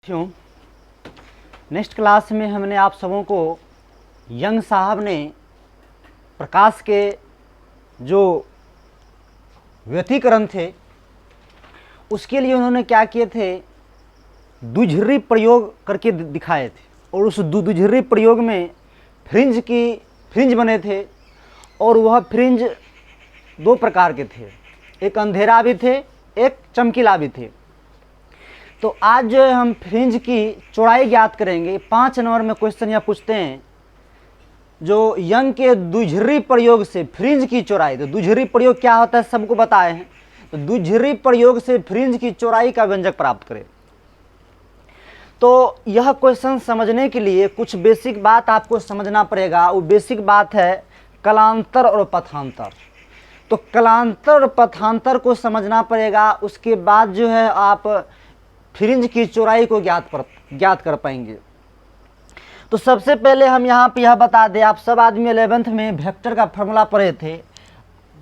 क्यों next class में हमने आप सबों को यंग साहब ने प्रकाश के जो व्यतिकरण थे उसके लिए उन्होंने क्या किए थे, दुझर्री प्रयोग करके दिखाए थे। और उस दुझर्री प्रयोग में फ्रिंज बने थे और वह फ्रिंज दो प्रकार के थे, एक अंधेरा भी थे, एक चमकीला भी थे। तो आज जो है हम फ्रिंज की चौड़ाई ज्ञात करेंगे। 5 नंबर में क्वेश्चन यह पूछते हैं जो यंग के दुझर्री प्रयोग से फ्रिंज की चौड़ाई, तो दुझर्री प्रयोग क्या होता है सबको बताए हैं। तो दुझर्री प्रयोग से फ्रिंज की चौड़ाई का व्यंजक प्राप्त करें। तो यह क्वेश्चन समझने के लिए कुछ बेसिक बात आपको समझना पड़ेगा। वो बेसिक बात है कलांतर और पथांतर। तो कलांतर और पथांतर को समझना पड़ेगा, उसके बाद जो है आप फ्रिंज की चौड़ाई को ज्ञात कर पाएंगे। तो सबसे पहले हम यहाँ पे यह बता दें, आप सब आदमी 11th में वेक्टर का फॉर्मूला पढ़े थे,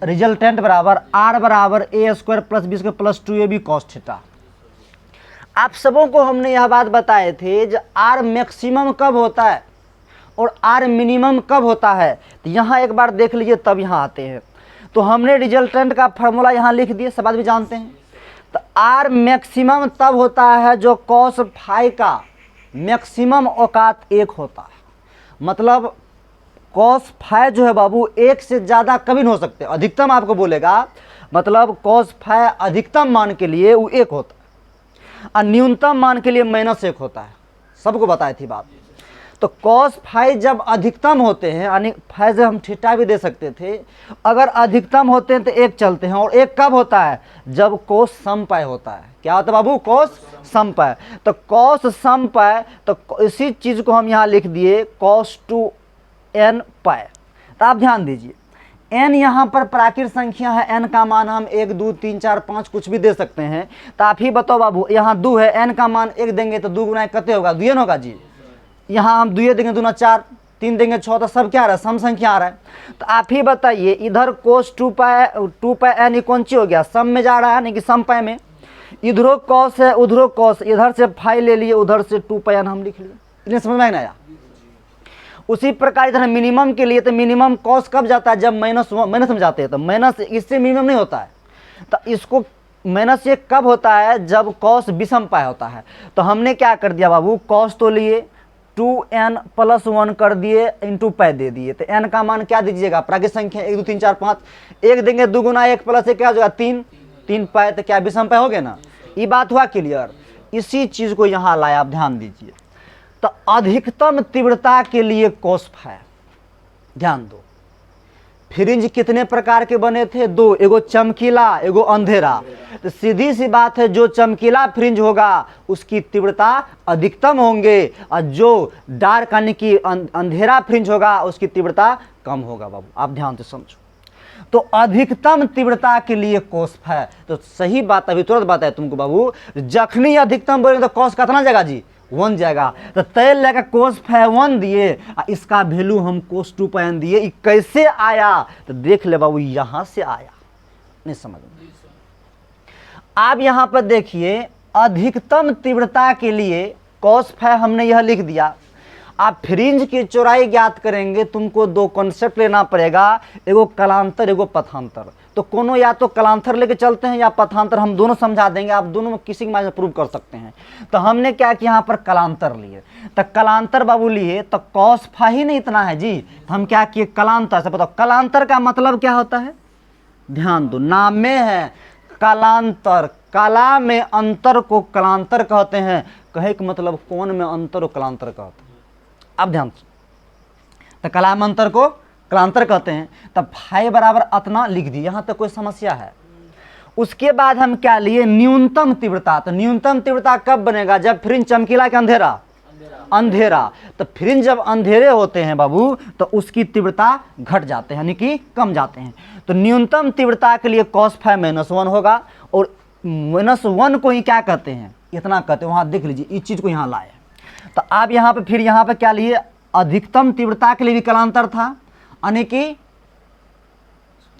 रिजल्टेंट बराबर आर बराबर A square plus B square plus 2ab cos theta. आप सबों को हमने यह बात बताए थे जो आर मैक्सिमम कब होता है और आर मिनिमम कब होता है। तो यहाँ एक बार देख लीजिए तब यहाँ आते हैं। तो हमने रिजल्टेंट का फॉर्मूला यहाँ लिख दिए, सब आदमी जानते हैं। तो आर मैक्सिमम तब होता है जो कॉस फाई का मैक्सिमम औकात 1 होता है। मतलब कॉस फाई जो है बाबू 1 से ज़्यादा कभी नहीं हो सकते, अधिकतम आपको बोलेगा। मतलब कॉस फाई अधिकतम मान के लिए वो 1 होता है और न्यूनतम मान के लिए -1 होता है। सबको बताई थी बात। तो कॉस फाई जब अधिकतम होते हैं, यानी फाई से हम थीटा भी दे सकते थे, अगर अधिकतम होते हैं तो 1 चलते हैं। और 1 कब होता है, जब कोस समपाय होता है। क्या होता है बाबू, कोस समपाय। तो कॉस समपाय, तो इसी चीज़ को हम यहाँ लिख दिए cos 2n पाय। तो आप ध्यान दीजिए, n यहाँ पर प्राकृत संख्या है, n का मान हम 1 2 3 4 5 कुछ भी दे सकते हैं। तो आप ही बताओ बाबू, यहाँ 2 है, n का मान 1 देंगे तो 2 गुना 1 कितने होगा, 2n होगा जी। यहाँ हम 2 देंगे 2 ना 4, 3 देंगे 6, तो सब क्या आ रहा है, सम संख्या आ रहा है। तो आप ही बताइए, इधर कोस 2 पाई n कौन सी हो गया, सम में जा रहा है, नहीं कि सम पाई में। इधरो कॉस है, उधरो कॉस, इधर से फाई ले लिए, उधर से 2 पाई n हम लिख लिए। इन्हें समझ में आया। उसी प्रकार इधर मिनिमम के लिए, तो मिनिमम कॉस कब जाता है, जब माइनस में जाते हैं। तो माइनस इससे मिनिमम नहीं होता है। तो इसको -1 कब होता है, जब कॉस विषम पाई होता है। तो हमने क्या कर दिया बाबू, कॉस तो लिए 2n + 1 कर दिए, इंटू पाई दे दिए। तो n का मान क्या दीजिएगा, प्राकृत संख्या 1 2 3 4 5, 1 देंगे 2 गुना 1 + 1 क्या हो जाएगा 3 पाई। तो क्या विषम पाई हो गया ना। ये बात हुआ क्लियर। इसी चीज को यहाँ लाया, आप ध्यान दीजिए। तो अधिकतम तीव्रता के लिए कॉस फाई, ध्यान दो। फ्रिंज कितने प्रकार के बने थे, 2, एगो चमकीला एगो अंधेरा। तो सीधी सी बात है, जो चमकीला फ्रिंज होगा उसकी तीव्रता अधिकतम होंगे, और जो डार्क यानी कि अंधेरा फ्रिंज होगा उसकी तीव्रता कम होगा। बाबू आप ध्यान से समझो। तो अधिकतम तीव्रता के लिए कॉस फाई, तो सही बात अभी तुरंत बात है तुमको बाबू, जखनी अधिकतम बोलेंगे तो कॉस कितना जाएगा जी, 1 जाएगा। तो तय लगा कोस फाई 1 दिए, इसका वैल्यू हम कोस 2 पाई n दिए। कैसे आया, तो देख ले बाबू, यहां से आया। नहीं समझ में। आप यहां पर देखिए, अधिकतम तीव्रता के लिए कॉस फाई हमने यह लिख दिया। आप फ्रिंज की चौड़ाई ज्ञात करेंगे, तुमको 2 कॉन्सेप्ट लेना पड़ेगा, एगो कलांतर एगो पथांतर। तो कोनो या तो कलांतर लेके चलते हैं या पथांतर, हम दोनों समझा देंगे। आप दोनों में किसी के माध्यम प्रूव कर सकते हैं। तो हमने क्या किया, यहाँ पर कलांतर लिए। तो कलांतर बाबू लिए, तो कॉस फाई ही नहीं इतना है जी। तो हम क्या किए, कलांतर से बताओ। कलांतर का मतलब क्या होता है, ध्यान दो, नाम में है कलांतर। कला में अंतर को कलांतर कहते हैं। कहे कि मतलब कौन में अंतर को कलांतर कहते हैं। अब ध्यान से, तो कला में अंतर को कलांतर कहते हैं। तब फाई बराबर अतना लिख दी, यहां तक कोई समस्या है। उसके बाद हम क्या लिए, न्यूनतम तीव्रता। तो न्यूनतम तीव्रता कब बनेगा, जब फ्रिंज चमकीला के अंधेरा। तो फ्रिंज जब अंधेरे होते हैं बाबू, तो उसकी तीव्रता घट जाते हैं, यानी कि कम जाते हैं। तो न्यूनतम तीव्रता के लिए कॉस फाई -1 होगा। और -1 को ही क्या कहते हैं, इतना कहते हैं। वहां देख लीजिए, इस चीज को यहाँ लाए। तो आप यहाँ पे फिर यहाँ पे क्या लिए, अधिकतम तीव्रता के लिए भी कलांतर था, यानी कि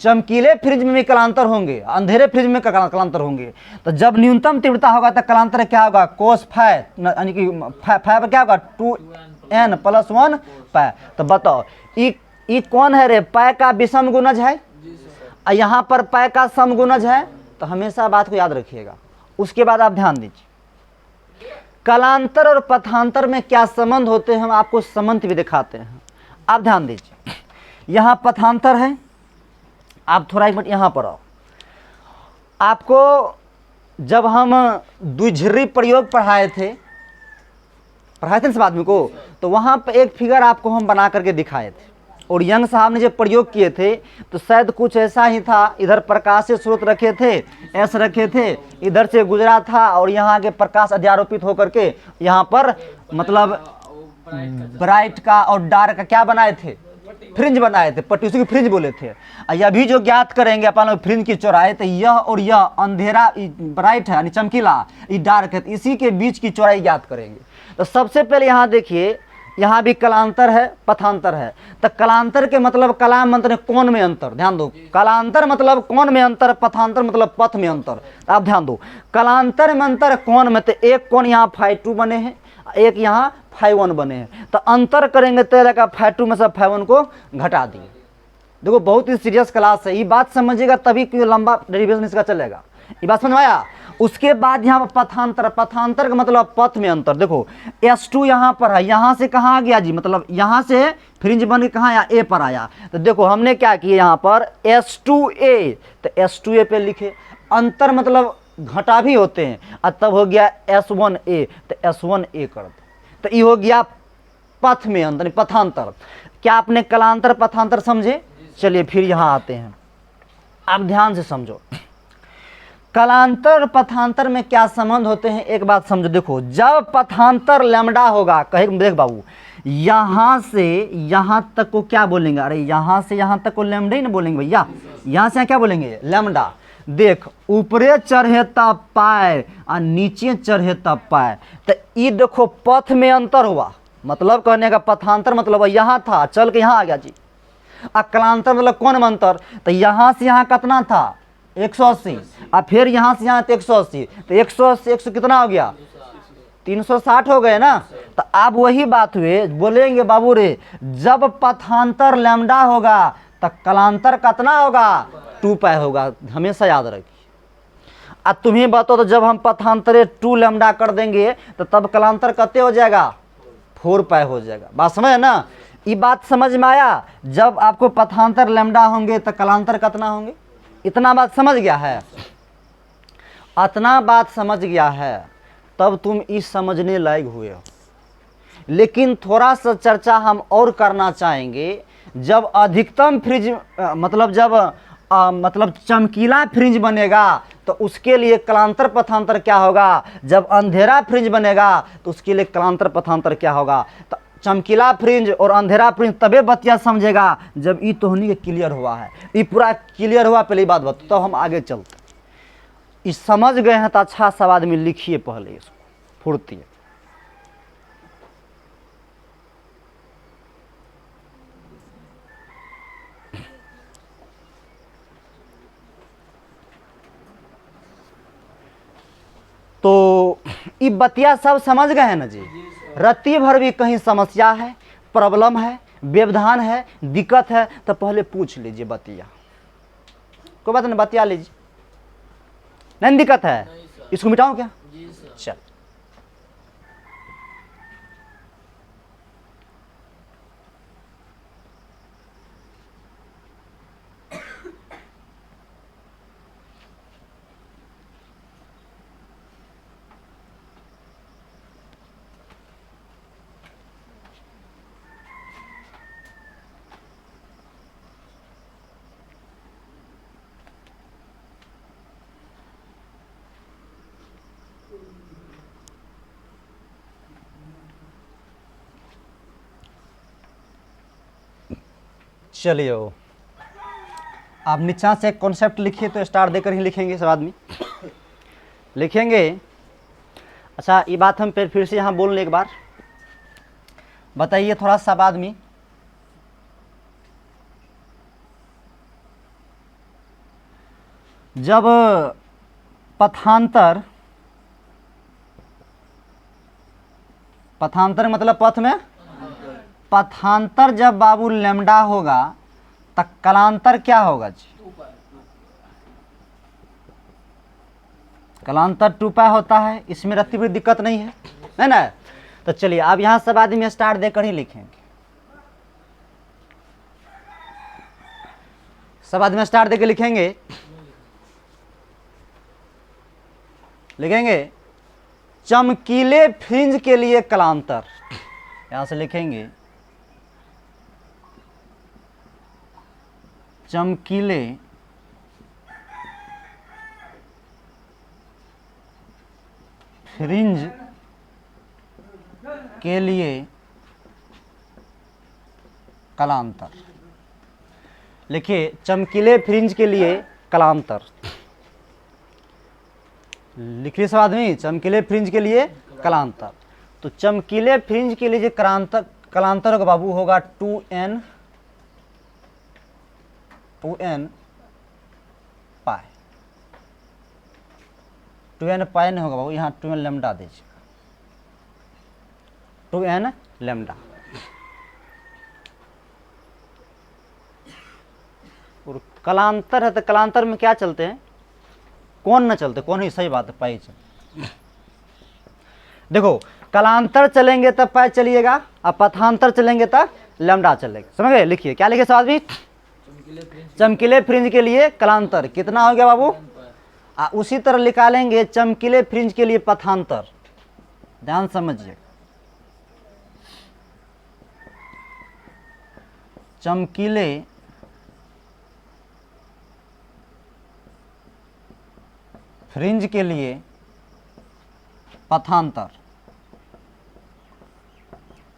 चमकीले फ्रिज में भी कलांतर होंगे, अंधेरे फ्रिज में कलांतर होंगे। तो जब न्यूनतम तीव्रता होगा तो कलांतर क्या होगा, कोस फाइ, यानी कि फाइ क्या होगा 2n + 1 पाई। तो बताओ ई कौन है रे, पाई का विषम गुणज है, और यहाँ पर पाई का सम गुणज है। तो हमेशा बात को याद रखिएगा। उसके बाद आप ध्यान दीजिए, कलांतर और पथांतर में क्या संबंध होते हैं, हम आपको संबंध भी दिखाते हैं। आप ध्यान दीजिए, यहाँ पथांतर है, आप थोड़ा एक मिनट यहाँ पर आओ। आपको जब हम द्विझिरी प्रयोग पढ़ाए थे ना सब आदमी को, तो वहाँ पर एक फिगर आपको हम बना करके दिखाए थे, और यंग साहब ने जब प्रयोग किए थे तो शायद कुछ ऐसा ही था। इधर प्रकाश से स्रोत रखे थे, एस रखे थे, इधर से गुजरा था, और यहाँ आगे प्रकाश अध्यारोपित होकर के यहाँ पर मतलब ब्राइट का और डार्क का क्या बनाए थे, फ्रिंज बनाए थे, पट्टी, उसकी फ्रिंज बोले थे। यह भी जो ज्ञात करेंगे अपन फ्रिंज की चौड़ाई, तो यह और यह अंधेरा ब्राइट है यानी चमकीला, ये डार्क है, तो इसी के बीच की चौड़ाई ज्ञात करेंगे। तो सबसे पहले यहाँ देखिए, यहाँ भी कलांतर है, पथांतर है। तो कलांतर के मतलब कलाम मंत्र कोण में अंतर, ध्यान दो। कलांतर मतलब कोण में अंतर, पथांतर मतलब पथ में अंतर। आप ध्यान दो, कलांतर में अंतर कोण में, तो एक कोण यहाँ φ2 बने हैं, एक यहाँ φ1 बने हैं। तो अंतर करेंगे तो लगा φ2 में से φ1 को घटा दिए। देखो बहुत ही सीरियस क्लास है, ये बात समझिएगा तभी क्यों लंबा डेरिवेशन इसका चलेगा। ये बात समझ में आया। उसके बाद यहाँ पर पथांतर, पथांतर का मतलब पथ में अंतर। देखो S2 यहाँ पर है, यहाँ से कहाँ आ गया जी, मतलब यहाँ से फ्रिंज बन के कहाँ आया, A पर आया। तो देखो हमने क्या किया, यहाँ पर S2A, तो S2A पे लिखे। अंतर मतलब घटा भी होते हैं, और तब हो गया S1A, तो S1A कर दो। तो ये हो गया पथ में अंतर, पथांतर। क्या आपने कलांतर पथांतर समझे? चलिए फिर यहाँ आते हैं, आप ध्यान से समझो। कलांतर और पथांतर में क्या संबंध होते हैं, एक बात समझो। देखो जब पथांतर लैम्डा होगा, कहे देख बाबू, यहाँ से यहाँ तक को क्या बोलेंगे, अरे यहाँ से यहाँ तक को लैम्डा ही ना बोलेंगे भैया, यहाँ से क्या बोलेंगे, लैम्डा। देख ऊपरे चढ़े तब पाए और नीचे चढ़े तब पाए, तो ये देखो पथ में अंतर हुआ, मतलब कहने का पथांतर मतलब यहाँ था, चल के यहाँ आ गया जी। और कलांतर मतलब कोण में अंतर, तो यहाँ से यहाँ कितना था 180, और फिर यहाँ से यहाँ 180, तो 180 100 कितना हो गया 360 हो गए ना। तो अब वही बात हुए, बोलेंगे बाबू रे जब पथांतर लैम्डा होगा तो कलांतर कितना होगा 2 पाई होगा, हमेशा याद रखिए। अब तुम्हें बताओ, तो जब हम पथांतरे 2 लैम्डा कर देंगे तो तब कलांतर कितने हो जाएगा 4 पाई हो जाएगा। बात समझ ना, ये बात समझ में आया। जब आपको पथांतर लैम्डा होंगे तो कलांतर कितना होंगे, इतना बात समझ गया है, इतना बात समझ गया है, तब तुम इस समझने लायक हुए हो। लेकिन थोड़ा सा चर्चा हम और करना चाहेंगे। जब अधिकतम फ्रिज मतलब जब मतलब चमकीला फ्रिंज बनेगा तो उसके लिए कलांतर पथांतर क्या होगा, जब अंधेरा फ्रिंज बनेगा तो उसके लिए कलांतर पथांतर क्या होगा। तो चमकीला फ्रिंज और अंधेरा फ्रिंज तबे बतिया समझेगा जब ये तोहनी के क्लियर हुआ है, ये पूरा क्लियर हुआ पहली बात बता, तो हम आगे चलते। ये समझ गए हैं तो अच्छा सब आदमी लिखिए पहले इसको फुर्ती। तो ये बतिया सब समझ गए हैं ना जी। रत्ती भर भी कहीं समस्या है, प्रॉब्लम है, व्यवधान है, दिक्कत है, तो पहले पूछ लीजिए बतिया, कोई बात नहीं बतिया लीजिए। नहीं दिक्कत है, इसको मिटाऊं क्या? चल चलिए, आप नीचा से कॉन्सेप्ट लिखिए, तो स्टार देकर ही लिखेंगे सब आदमी लिखेंगे। अच्छा ये बात हम फिर से यहाँ बोल लें एक बार, बताइए थोड़ा सब आदमी, जब पथांतर, पथांतर मतलब पथ में पथांतर जब बाबू लैम्डा होगा तब कलांतर क्या होगा जी? कलांतर 2 पाई होता है, इसमें रत्ती हुई दिक्कत नहीं है ना। तो चलिए अब यहाँ सब आदमी स्टार देकर ही लिखेंगे, सब आदमी स्टार देकर लिखेंगे, लिखेंगे चमकीले फ्रिंज के लिए कलांतर, यहां से लिखेंगे चमकीले फ्रिंज के लिए कलांतर। लिखिए चमकीले फ्रिंज के लिए कलांतर, लिखिए सब आदमी चमकीले फ्रिंज के लिए कलांतर। तो चमकीले फ्रिंज के लिए जो कलांतर होगा बाबू होगा 2n पाई, 2n पाई नहीं होगा बाबू, यहाँ 2n लैम्डा दीजिए, 2n लैम्डा। और कलांतर है तो कलांतर में क्या चलते हैं, कौन न चलते, कौन ही, सही बात है, पाई चल। देखो कलांतर चलेंगे तब पाई चलिएगा, और पथांतर चलेंगे तब लैम्डा चलेगा, समझ गए। लिखिए क्या लिखे साथ भी, चमकीले फ्रिंज के लिए कलांतर कितना हो गया बाबू, उसी तरह निकालेंगे चमकीले फ्रिंज के लिए पथांतर, ध्यान समझिए। चमकीले फ्रिंज के लिए पथांतर,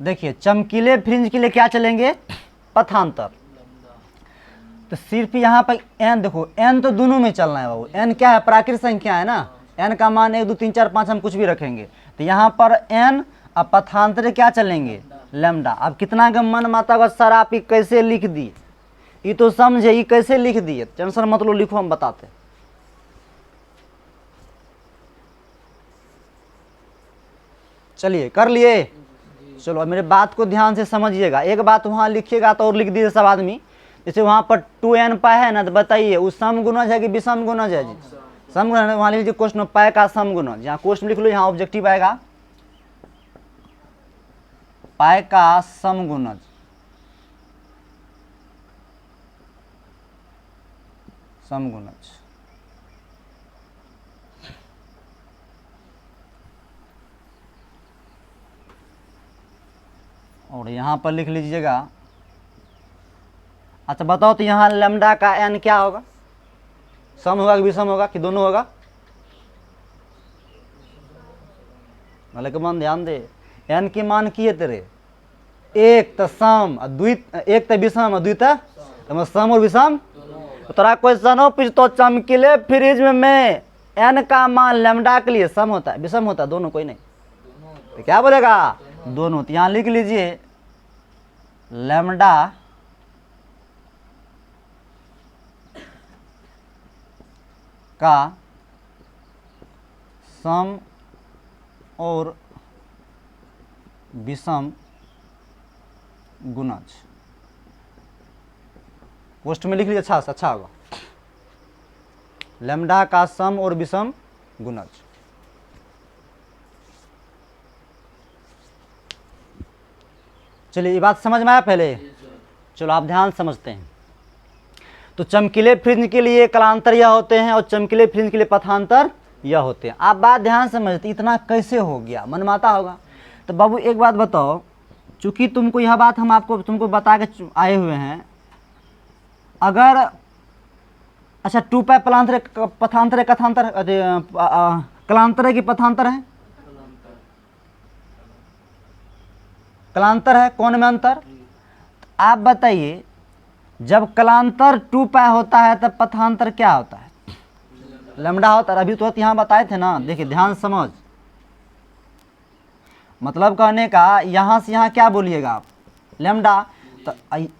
देखिए चमकीले फ्रिंज के लिए क्या चलेंगे, पथांतर। तो सिर्फ यहाँ पर n, देखो n तो दोनों में चलना है बाबू, n क्या है, प्राकृतिक संख्या है ना, n का मान 1 2 3 4 5 हम कुछ भी रखेंगे, तो यहाँ पर n, अब पथांतर क्या चलेंगे, लैम्डा। अब कितना का मन माता का सर आप ये कैसे लिख दिए, ये तो समझे, ये कैसे लिख दिए, टेंशन मत लो, लिखो हम बताते। चलिए कर लिए, चलो अब मेरे बात को ध्यान से समझिएगा। एक बात वहाँ लिखिएगा तो और लिख दीजिए सब आदमी, जैसे वहाँ पर 2n पाई है ना, तो बताइए वो समगुणज है कि विषम गुणज है जी, समगुणज। वहाँ लिख लीजिए क्वेश्चन पाई का समगुणज, यहाँ क्वेश्चन लिख लो, यहाँ ऑब्जेक्टिव आएगा पाई का समगुणज, समगुणज। और यहाँ पर लिख लीजिएगा, अच्छा बताओ तो यहाँ लैम्डा का n क्या होगा, सम होगा कि विषम होगा कि दोनों होगा, भले के मन ध्यान दे। n की मान की है तेरे, एक तो सम, एक तो विषम, द्वित तो सम और विषम। तो तेरा क्वेश्चन हो पूछ तो चमकीले फ्रिज में n का मान लैम्डा के लिए सम होता है विषम होता है, दोनों, कोई नहीं, तो क्या बोलेगा, दोनों। तो यहाँ लिख लीजिए लैम्डा का सम और विषम गुणज, पोस्ट में लिख लीजिए, अच्छा होगा, लैम्डा का सम और विषम गुणज। चलिए ये बात समझ में आया पहले, चलो आप ध्यान समझते हैं। तो चमकीले फ्रिंज के लिए कलांतर यह होते हैं और चमकीले फ्रिंज के लिए पथांतर यह होते हैं। आप बात ध्यान समझते, इतना कैसे हो गया, मनमाता होगा। तो बाबू एक बात बताओ, चूंकि तुमको यह बात हम तुमको बता के आए हुए हैं, अगर अच्छा 2 पाई पलांतर पथांतर है, कथांतर कलांतर है कि पथांतर है, कलांतर है, कौन में अंतर, आप बताइए। जब कलांतर 2 पाई होता है तब पथांतर क्या होता है, लैम्डा होता है। अभी तो यहाँ बताए थे ना, देखिए ध्यान समझ, मतलब कहने का यहाँ से यहाँ क्या बोलिएगा आप, लैम्डा। तो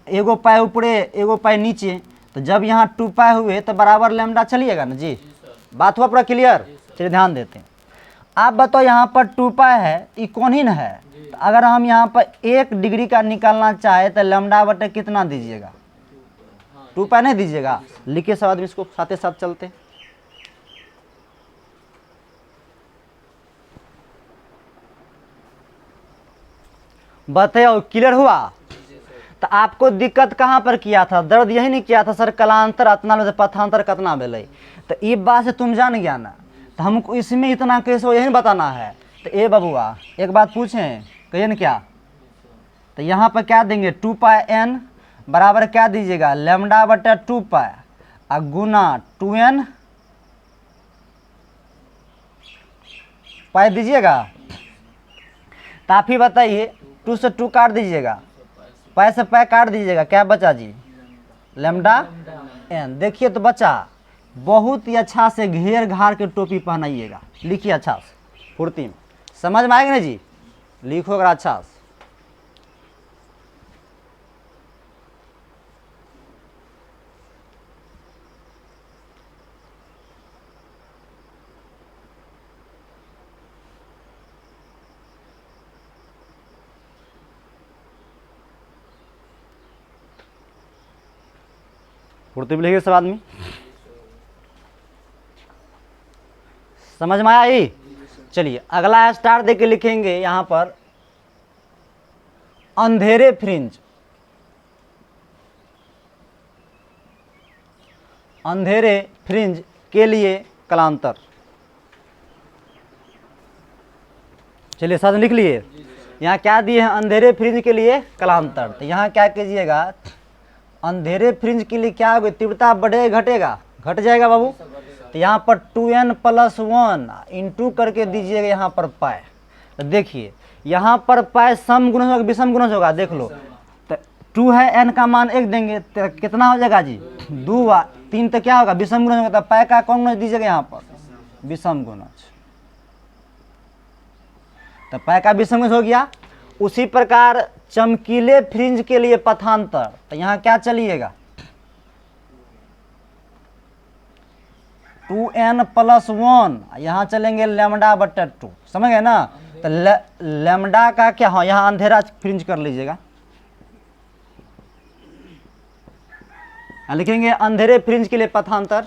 एगो पाई ऊपरे एगो पाई नीचे, तो जब यहाँ 2 पाई हुए तो बराबर लेमडा चलिएगा ना जी। बात हुआ पूरा क्लियर। चलिए ध्यान देते हैं। आप बताओ यहाँ पर 2 पाई है, ये कौन ही न है। तो अगर हम यहाँ पर 1 डिग्री का निकालना चाहे तो लेमडा बटे कितना दीजिएगा, 2 पाई नहीं दीजिएगा। लिखिए सब आदमी इसको साथ साथ चलते। बताओ क्लियर हुआ। तो आपको दिक्कत कहाँ पर किया था, दर्द यही नहीं किया था सर कलांतर अतना लो पथांतर कितना बेले। तो ये बात से तुम जान गया ना, तो हमको इसमें इतना कैसे हो यही बताना है। तो ए बबुआ एक बात पूछें, कहिए ना क्या। तो यहाँ पर क्या देंगे 2 पाई n बराबर क्या दीजिएगा लेमडा बटा 2 पाई और गुना 2n पाई दीजिएगा। तो आप ही बताइए 2 से 2 काट दीजिएगा, पाई से पाई काट दीजिएगा, क्या बचा जी लेमडा n। देखिए तो बचा। बहुत ही अच्छा से घेर घार के टोपी पहनाइएगा। लिखिए अच्छा से फुर्ती में, समझ में आएगा ना जी। लिखो अगर अच्छा से। फुर्ती में लिखिए सब आदमी। समझ में आया ये। चलिए अगला स्टार दे के लिखेंगे यहाँ पर अंधेरे फ्रिंज। अंधेरे फ्रिंज के लिए कलांतर। चलिए साथ में लिख लिए। यहाँ क्या दिए हैं अंधेरे फ्रिंज के लिए कलांतर। तो यहाँ क्या कीजिएगा अंधेरे फ्रिंज के लिए क्या होगा तीव्रता बढ़ेगा घटेगा, घट जाएगा बाबू। तो यहाँ पर 2n + 1 इंटू करके दीजिएगा यहाँ पर पाई। तो देखिए यहाँ पर पाई सम गुणज होगा विषम गुणज होगा, देख लो। तो 2 है n का मान 1 देंगे तो कितना हो जाएगा जी 2 व 3 तो क्या होगा विषम गुणज होगा। तो पाई का कौन गुणज दीजिएगा यहाँ पर विषम गुणज। तो पाई का विषम गुणज हो गया। उसी प्रकार चमकीले फ्रिंज के लिए पथांतर। तो यहाँ क्या चलिएगा 2n + 1 यहाँ चलेंगे लेमडा बटा 2। समझ गए ना। तो लेमडा का क्या हो यहाँ अंधेरा फ्रिंज कर लीजिएगा। लिखेंगे अंधेरे फ्रिंज के लिए पथांतर।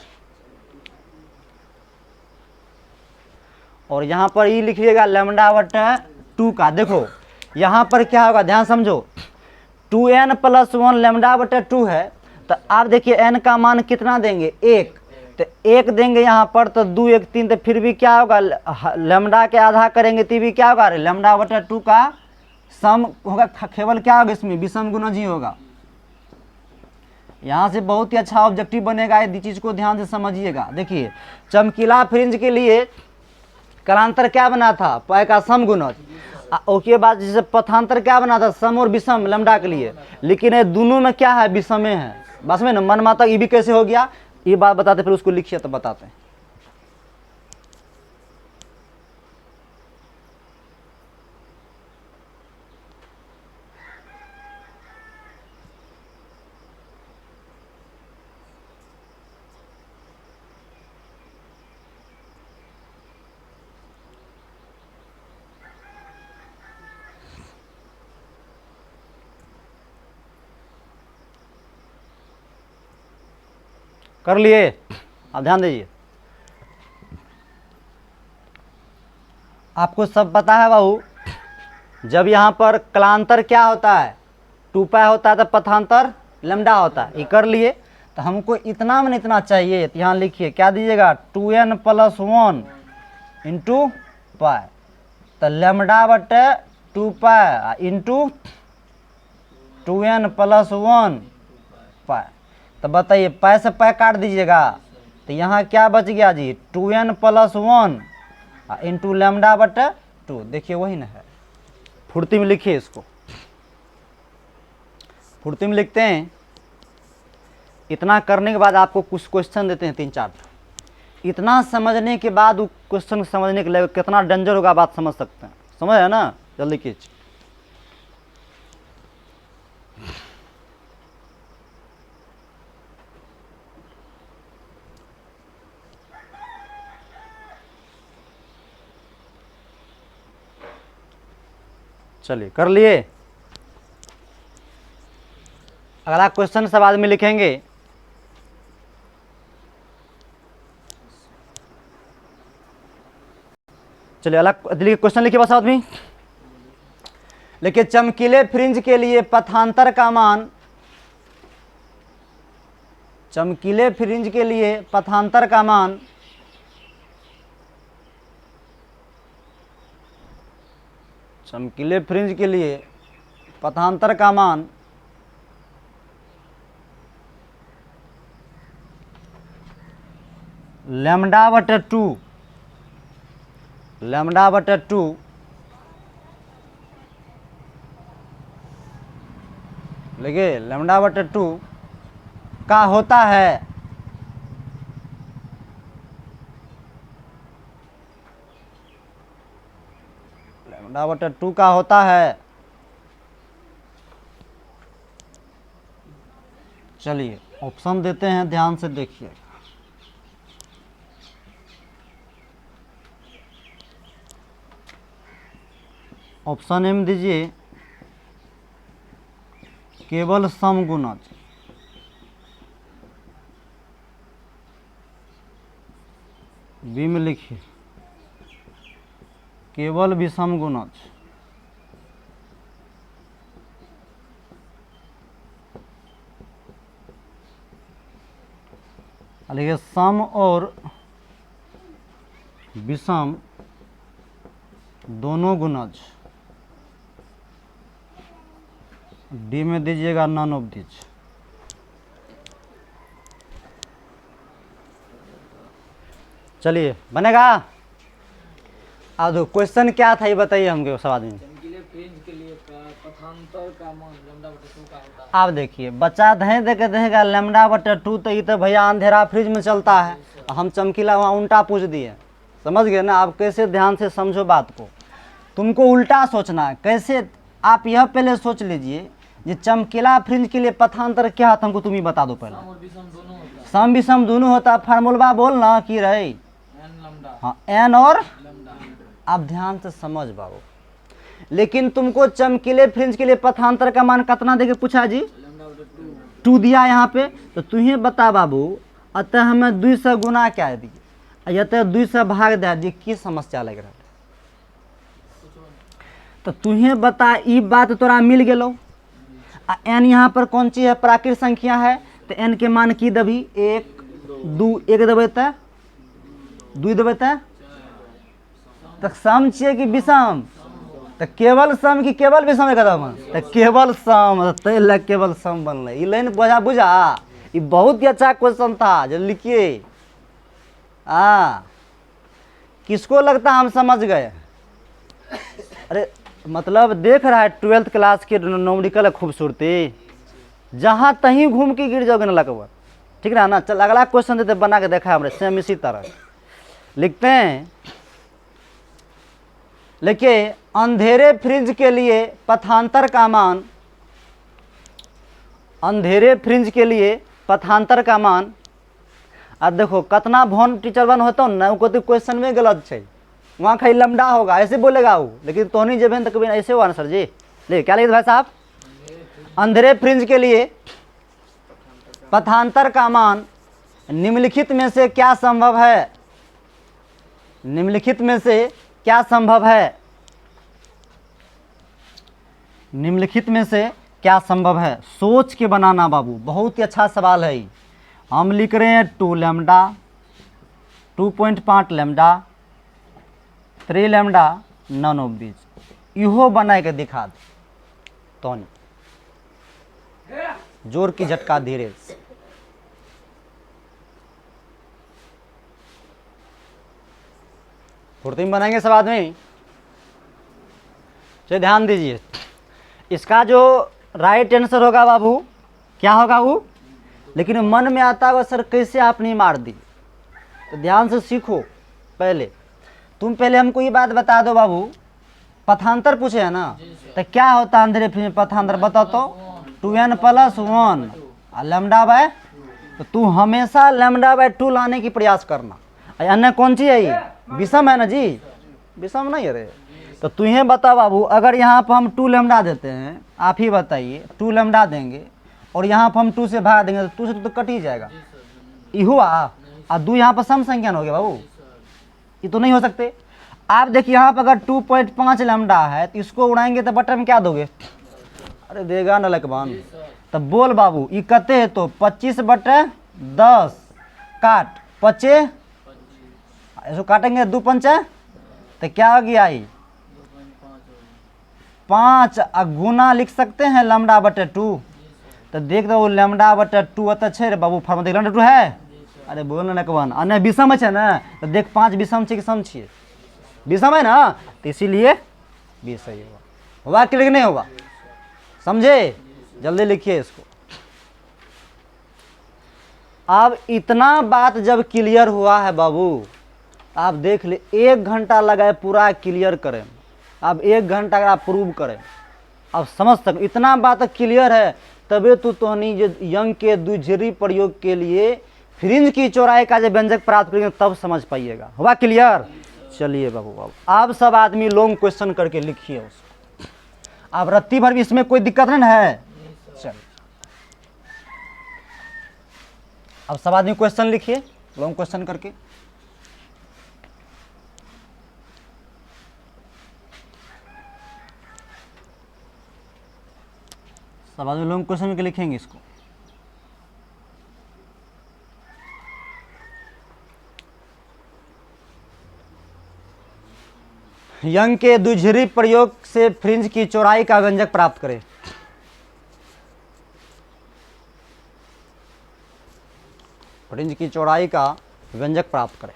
और यहाँ पर ये लिखिएगा लेमडा बटा 2 का। देखो यहाँ पर क्या होगा ध्यान समझो 2n + 1 लेमडा बटा 2 है। तो आप देखिए n का मान कितना देंगे 1। तो 1 देंगे यहाँ पर तो 2 1 3 तो फिर भी क्या होगा लेमडा के आधा करेंगे तो भी क्या होगा लेमडा बटा 2 का सम होगा। केवल क्या होगा इसमें विषम गुणज ही होगा। यहाँ से बहुत ही अच्छा ऑब्जेक्टिव बनेगा। ये चीज़ को ध्यान से समझिएगा। देखिए चमकीला फ्रिंज के लिए कलांतर क्या बना था पाई का सम गुणज। उसके बाद जैसे पथांतर क्या बना था सम और विषम लेमडा के लिए। लेकिन ये दोनों में क्या है विषमे है। बस में ना मन माता ये भी कैसे हो गया ये बात बताते फिर उसको लिखिए तो बताते हैं। कर लिए। अब ध्यान दीजिए आपको सब पता है बाबू। जब यहाँ पर कलांतर क्या होता है 2 पाई होता है तो पथांतर लेमडा होता है। ये कर लिए। तो हमको इतना में इतना चाहिए तो यहाँ लिखिए क्या दीजिएगा 2n + 1 इंटू पाई। तो लेमडा बटे 2 पाई इंटू 2n + 1 पाई। तो बताइए पाई से पाई काट दीजिएगा। तो यहाँ क्या बच गया जी 2n + 1 इंटू लेमडा बटे 2। देखिए वही ना है। फुर्ती में लिखिए इसको, फुर्ती में लिखते हैं। इतना करने के बाद आपको कुछ क्वेश्चन देते हैं 3-4। इतना समझने के बाद वो क्वेश्चन समझने के लिए कितना डेंजर होगा बात समझ सकते हैं। समझ है ना। जल्दी कीजिए। चलिए कर लिए। अगला क्वेश्चन सब आदमी लिखेंगे। चलिए अलग क्वेश्चन लिखिए बस आदमी। लिखिए चमकीले फ्रिंज के लिए पथांतर का मान, चमकीले फ्रिंज के लिए पथांतर का मान चमकीले फ्रिंज के लिए पथांतर का मान λ/2, λ/2 देखिए λ/2 का होता है λ/2 का होता है। चलिए ऑप्शन देते हैं, ध्यान से देखिए। ऑप्शन एम दीजिए केवल समगुणज, बी में लिखिए केवल विषम गुणज, लिखिए सम और विषम दोनों गुणज। डी में दीजिएगा नन ऑफ दिस। चलिए बनेगा। अब दो क्वेश्चन क्या था ये बताइए हमको सब आदमी। चमकीले फ्रिंज के लिए पथांतर का मान λ/2 का होता है। आप देखिए बच्चा धे दे के देगा λ/2, तो ये तो भैया अंधेरा फ्रिज में चलता है। हम चमकीला वहाँ उल्टा पूछ दिए, समझ गए ना। आप कैसे ध्यान से समझो बात को, तुमको उल्टा सोचना है। कैसे आप यह पहले सोच लीजिए ये चमकीला फ्रिंज के लिए पथांतर क्या होता है, हमको तुम ही बता दो पहले। सम और विषम दोनों होता है। सम विषम दोनों होता है। फार्मूला बोलना की रही n λ। हाँ एन और λ। आप ध्यान से समझ बाबू। लेकिन तुमको चमकीले फ्रिंज के लिए पथांतर का मान कितना देके पूछा जी? λ/2। 2 दिया यहाँ पे। तो तुम्हें बता बाबू, अतः हमें 2 से गुना क्या दिए, यतः 2 से भाग दे दिए। की समस्या लग रहा है? तो तुम्हें बता ई बात तोरा मिल गेलो। एन यहाँ पर कौन चीज है? प्राकृत संख्या है। तो एन के मान की दबी 1 2 1 देवे तो 2 देवे तो सम चाहिए कि विषम? तो केवल सम की केवल विषम एकदम? तो केवल सम, तो लग केवल सम बनल। ये लाइन बुझा ये बहुत ही अच्छा क्वेश्चन था जो लिखिए। किसको लगता हम समझ गए? अरे मतलब देख रहा है 12th क्लास के न्यूमेरिकल खूबसूरती, जहाँ तहीं घूम के गिर जाओगे ना लगभग। ठीक है ना। चल अगला क्वेश्चन देते बना के देखा हमने, सेम इसी तरह लिखते हैं। लिखिए अंधेरे फ्रिंज के लिए पथांतर का मान, अंधेरे फ्रिंज के लिए पथांतर का मान। अब देखो कितना भौन टीचर बन होता ना, वो तो क्वेश्चन में गलत है। वहाँ खाली लमडा होगा ऐसे बोलेगा वो, लेकिन तो नहीं जब तक ऐसे हुआ ना सर जी। ले क्या लिखे भाई साहब? अंधेरे फ्रिंज के लिए पथांतर का मान निम्नलिखित में से क्या संभव है? निम्नलिखित में से क्या संभव है? निम्नलिखित में से क्या संभव है? सोच के बनाना बाबू, बहुत ही अच्छा सवाल है। हम लिख रहे हैं 2 lambda, 2.5 lambda, 3 lambda, none of this. इहो बना के दिखा दे तो जोर की झटका धीरे से। फुर्ती में बनाएंगे सब आदमी। चलिए ध्यान दीजिए, इसका जो राइट आंसर होगा बाबू क्या होगा वो? लेकिन मन में आता होगा सर कैसे आपने मार दी। तो ध्यान से सीखो। पहले तुम पहले हमको ये बात बता दो बाबू, पथांतर पूछे है ना, तो क्या होता है अंधेरे फ्रिज में पथांतर बताओ तो? 2n+1 λ/, तो तू हमेशा λ/2 लाने की प्रयास करना। अन्य कौन सी है ये? विषम है ना जी? विषम नहीं है रे। तो तुम्हें बता बाबू, अगर यहाँ पर हम 2 लैम्डा देते हैं, आप ही बताइए, 2 लैम्डा देंगे और यहाँ पर हम 2 से भाग देंगे तो 2 से तो कट ही जाएगा। ये हुआ, और 2 यहाँ पर सम संख्या हो गया बाबू, ये तो नहीं हो सकते। आप देखिए यहाँ पर अगर 2.5 लैम्डा है तो इसको उड़ाएंगे तो बटन में क्या दोगे? अरे देगा न लकबान। तब बोल बाबू, ये कहते हैं तो 25/10 काट 5, इसको काटेंगे 2 पंचा तो क्या हो गया? आई 5 गुना लिख सकते हैं λ/2। तो देख दो λ/2 तो छे रे बाबू, फॉर्म देख λ/2 है। अरे बोल ना कौन अन्य विषम है ना, तो देख 5 विषम छे कि सम छे? विषम है ना, तो इसीलिए बी सही होगा। हुआ क्लियर नहीं होगा? समझे? जल्दी लिखिए इसको। अब इतना बात जब क्लियर हुआ है बाबू, आप देख ले, 1 घंटा लगा पूरा क्लियर करें। अब 1 घंटा अगर आप प्रूव करें, अब समझ सक इतना बात क्लियर है, तबे तो तोहनी जो यंग के द्विध्रुवी प्रयोग के लिए फ्रिंज की चौड़ाई का जो व्यंजक प्राप्त करेंगे तब समझ पाइएगा। हुआ क्लियर? चलिए बाबू, अब सब आदमी लॉन्ग क्वेश्चन करके लिखिए उसको। अब रत्ती भर भी इसमें कोई दिक्कत नहीं है। चलिए अब सब आदमी क्वेश्चन लिखिए लॉन्ग क्वेश्चन करके। सब आदमी लॉन्ग क्वेश्चन करके लिखेंगे इसको। यंग के द्विध्रुवी प्रयोग से फ्रिंज की चौड़ाई का व्यंजक प्राप्त करें। फ्रिंज की चौड़ाई का व्यंजक प्राप्त करें।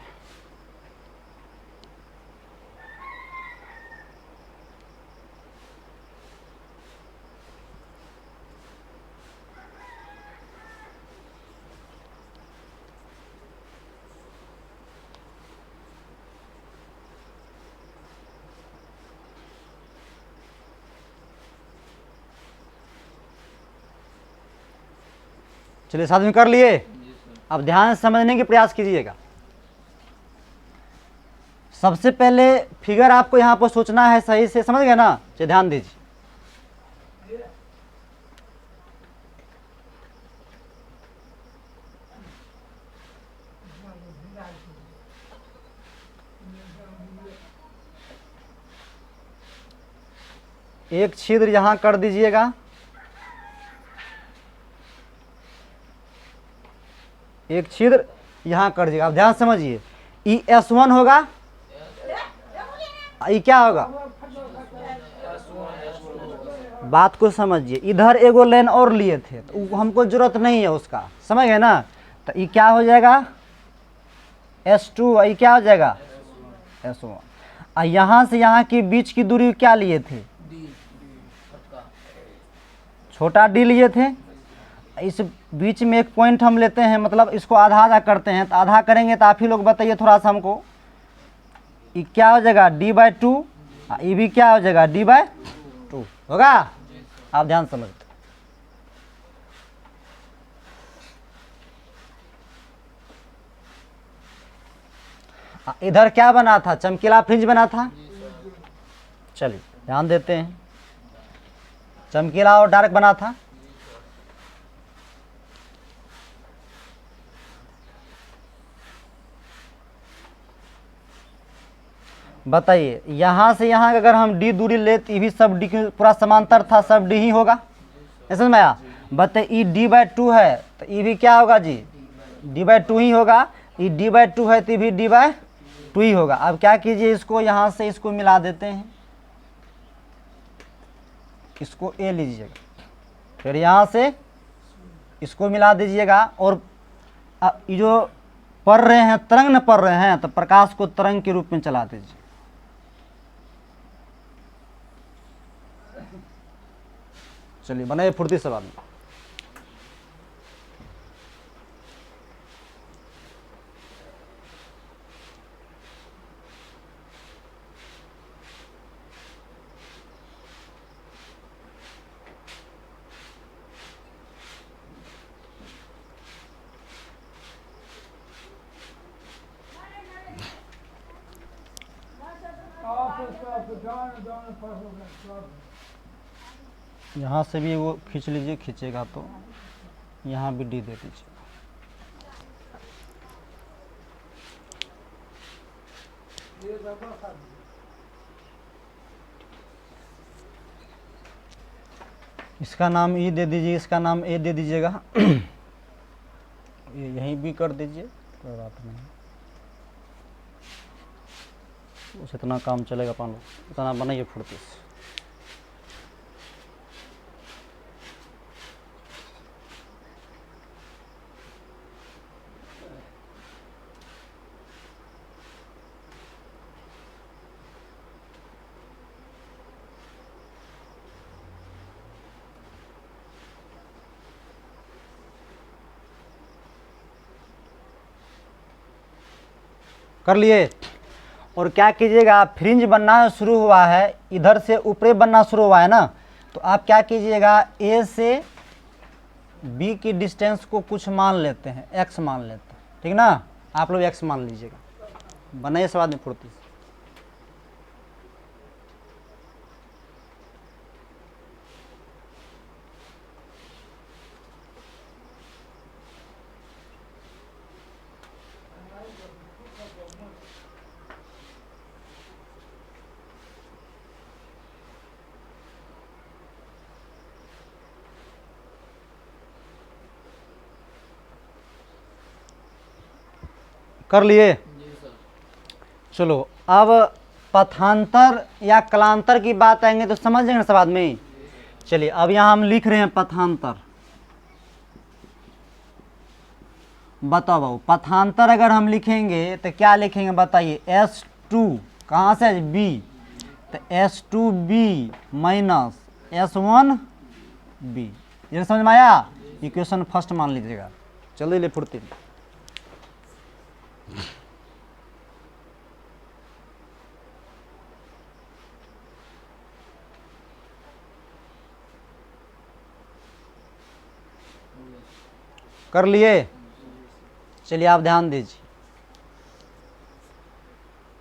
चलिए साथ में कर लिए। अब ध्यान से समझने के प्रयास कीजिएगा। सबसे पहले फिगर आपको यहाँ पर सोचना है, सही से समझ गए ना? चलिए ध्यान दीजिए। एक छिद्र यहाँ कर दीजिएगा, एक छिद्र यहाँ कर दीजिएगा। अब ध्यान समझिए, ई S1 होगा, ये क्या होगा? बात को समझिए। इधर एगो लाइन और लिए थे तो हमको जरूरत नहीं है उसका, समझ गए ना? तो ये क्या हो जाएगा? S2। ये क्या हो जाएगा? S1। और यहाँ से यहाँ की बीच की दूरी क्या लिए थे? छोटा d लिए थे। इस बीच में एक पॉइंट हम लेते हैं, मतलब इसको आधा आधा करते हैं। तो आधा करेंगे तो आप ही लोग बताइए थोड़ा सा हमको, ये क्या हो जाएगा? d/2। ये भी क्या हो जाएगा? d/2 होगा। आप ध्यान समझते। इधर क्या बना था? चमकीला फ्रिंज बना था। चलिए ध्यान देते हैं, चमकीला और डार्क बना था। बताइए, यहाँ से यहाँ अगर हम d दूरी ले तो ये भी सब d पूरा समांतर था, सब d ही होगा। समझ में आया? बताइए d/2 है तो ये भी क्या होगा जी? d/2 ही होगा। ये d/2 है तो ये भी d/2 ही होगा। अब क्या कीजिए, इसको यहाँ से इसको मिला देते हैं, इसको a लीजिएगा, फिर यहाँ से इसको मिला दीजिएगा। और ये जो पढ़ रहे हैं तरंग न पढ़ रहे हैं तो प्रकाश को तरंग के रूप में चला दीजिए। चलिए बनाइए फुर्ती से बाद में। यहाँ से भी वो खींच लीजिए, खींचेगा तो यहाँ भी डी दे दीजिए। इसका नाम ई दे दीजिए, इसका नाम ए दे दीजिएगा। यहीं भी कर दीजिए, कोई बात नहीं, उस इतना काम चलेगा पानो, इतना बनाइए फुर्ती से। कर लिए। और क्या कीजिएगा, फ्रिंज बनना शुरू हुआ है, इधर से ऊपरी बनना शुरू हुआ है ना, तो आप क्या कीजिएगा, ए से बी की डिस्टेंस को कुछ मान लेते हैं, एक्स मान लेते हैं, ठीक ना, आप लोग एक्स मान लीजिएगा। बनाइए सब आदमी फुर्ती से। कर लिए। चलो अब पथांतर या कलांतर की बात आएंगे तो समझ जाएंगे सब आदमी। चलिए अब यहाँ हम लिख रहे हैं पथांतर। बताओ बाबू, पथांतर अगर हम लिखेंगे तो क्या लिखेंगे बताइए, S2 कहाँ से B, तो S2B माइनस S1B। ये समझ में आया? इक्वेशन फर्स्ट मान लीजिएगा। चलो ले फुर्ती। कर लिए। चलिए आप ध्यान दीजिए,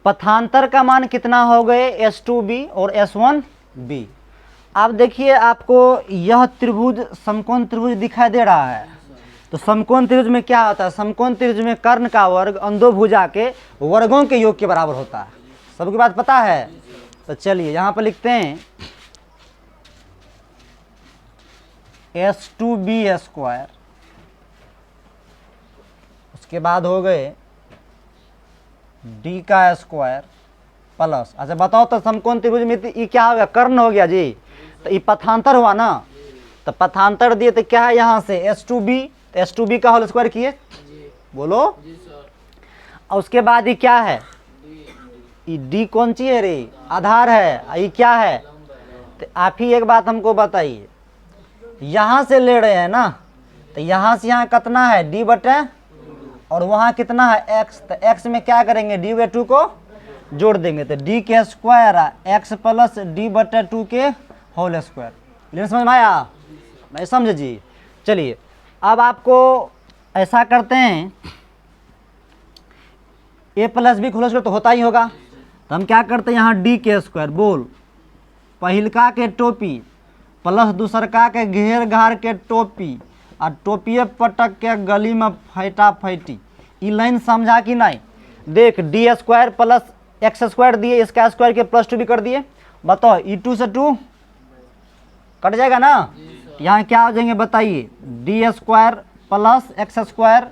पथांतर का मान कितना हो गए, S2B और S1B। अब देखिए आपको यह त्रिभुज समकोण त्रिभुज दिखाई दे रहा है, तो समकोण त्रिभुज में क्या होता है, समकोण त्रिभुज में कर्ण का वर्ग अंधो भुजा के वर्गों के योग के बराबर होता है। सबकी बात पता है? तो चलिए यहाँ पर लिखते हैं S2B स्क्वायर, उसके बाद हो गए D का स्क्वायर प्लस, अच्छा बताओ तो समकोण त्रिभुज में ये क्या हो गया, कर्ण हो गया जी, तो ये पथांतर हुआ ना, तो पथांतर दिए तो क्या है यहाँ से S2B, तो S2B का होल स्क्वायर किए, बोलो। और उसके बाद ये क्या है, ये D कौन सी है रे, आधार है, ये क्या है, तो आप ही एक बात हमको बताइए, यहाँ से ले रहे हैं ना, तो यहाँ से यहाँ कितना है D बटे, और वहाँ कितना है x, तो x में क्या करेंगे D/2 को जोड़ देंगे, तो D के स्क्वायर x प्लस D/2 के होल स्क्वायर। लेकिन समझ में आया? नहीं समझे जी? चलिए अब आपको ऐसा करते हैं, a plus B whole square तो होता ही होगा, तो हम क्या करते हैं यहाँ D के स्क्वायर, बोल पहिलका के टोपी प्लस दूसरका के घेर घार के टोपी और टोपिए पटक के गली में फैटा फैटी। ई लाइन समझा कि नहीं? देख D square plus x square दिए, इसका स्क्वायर के प्लस 2 भी कर दिए, बताओ E2 से 2 कट जाएगा ना, यहाँ क्या हो जाएंगे बताइए, D square plus x square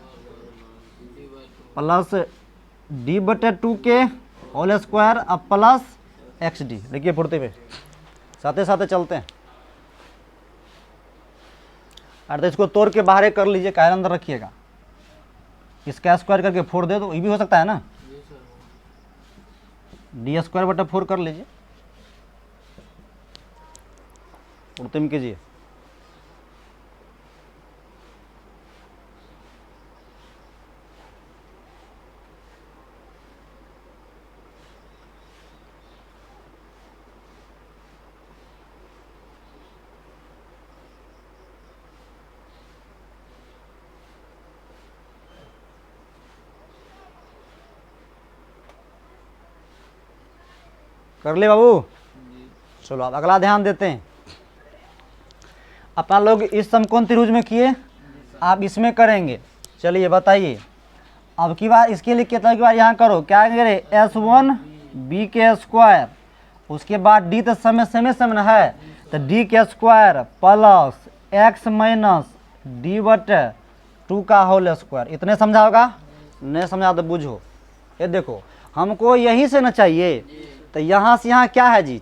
plus D/2 के होल स्क्वायर अब प्लस XD। देखिए फुर्ती पे साथे साथे चलते हैं। अरे तो इसको तोड़ के बाहर कर लीजिए, काहे अंदर रखिएगा, इसका स्क्वायर करके 4 दे दो, ये भी हो सकता है ना, D²/4 कर लीजिए, फुर्ती में कीजिए। कर ले बाबू। चलो अब अगला ध्यान देते हैं। अपना लोग इस समकोण त्रिभुज में किए, आप इसमें करेंगे। चलिए बताइए, अब की बार इसके लिए कितना की बार यहाँ करो, क्या करें, S1B के स्क्वायर, उसके बाद डी तो समय है, तो डी के square plus x minus D बटे 2 का होल स्क्वायर। इतने समझा होगा, नहीं समझा तो बुझो। ये देखो हमको यहीं से ना चाहिए, तो यहाँ से यहाँ क्या है जी,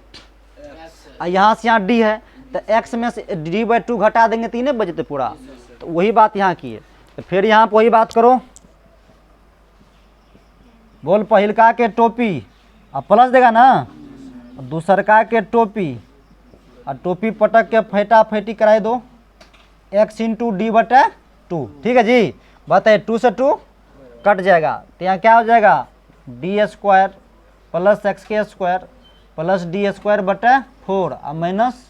यहाँ से यहाँ डी है, तो एक्स में से डी बाई 2 घटा देंगे तो नहीं बचते पूरा, तो वही बात यहाँ की है। तो फिर यहाँ पर वही बात करो, बोल पहिलका के टोपी अब प्लस देगा ना, दूसरका के टोपी और टोपी पटक के फेंटा फेंटी कराई दो, एक्स इंटू डी बटे 2। ठीक है जी, बताइए 2 से 2 कट जाएगा, तो यहाँ क्या हो जाएगा, डी स्क्वायर प्लस एक्स के स्क्वायर प्लस डी स्क्वायर बटे 4 और माइनस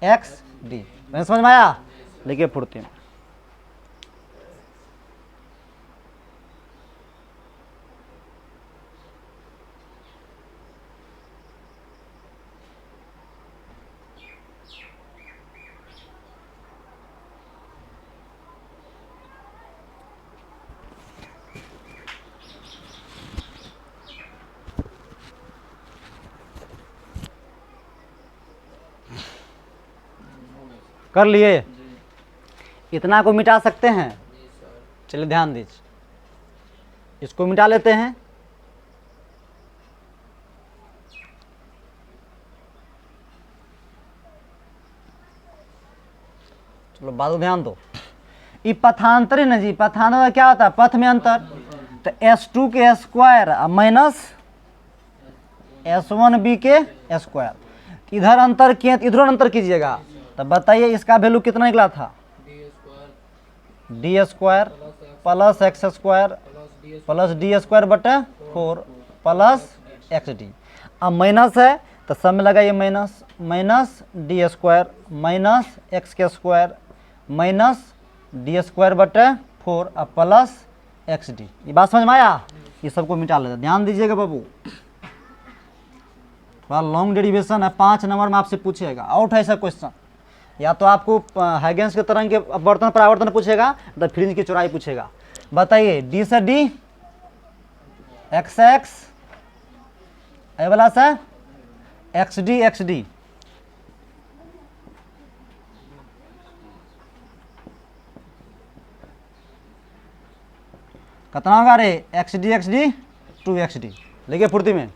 एक्स डी। मैंने समझ में आया, लिखिए फुर्ती में। कर लिए, इतना को मिटा सकते हैं। चलिए ध्यान दीजिए, इसको मिटा लेते हैं। चलो बात को ध्यान दो, ये पथांतर है ना जी, पथांतर क्या होता है, पथ में अंतर, तो S2 के स्क्वायर माइनस S1B के स्क्वायर। इधर अंतर किए तो इधर अंतर कीजिएगा, तो बताइए इसका वैल्यू कितना निकला था, D square plus x square plus D square बटे 4 प्लस एक्स डी। अब माइनस है तो सब में लगा ये minus, minus D square minus x के स्क्वायर माइनस डी स्क्वायर बटे 4 और प्लस एक्स डी। ये बात समझ में आया, ये सबको मिटा लेते। ध्यान दीजिएगा बाबू, थोड़ा लॉन्ग डेरिवेशन है, 5 नंबर में आपसे पूछेगा, आउट है ऐसा क्वेश्चन, या तो आपको हाइगेंस के तरंग के अपवर्तन परावर्तन पूछेगा, तो फ्रिंज की चौड़ाई पूछेगा। बताइए डी से डी, एक्स एक्स, ए वाला से एक्स डी, कितना होगा रे, एक्स डी 2XD। लिखिए फुर्ती में,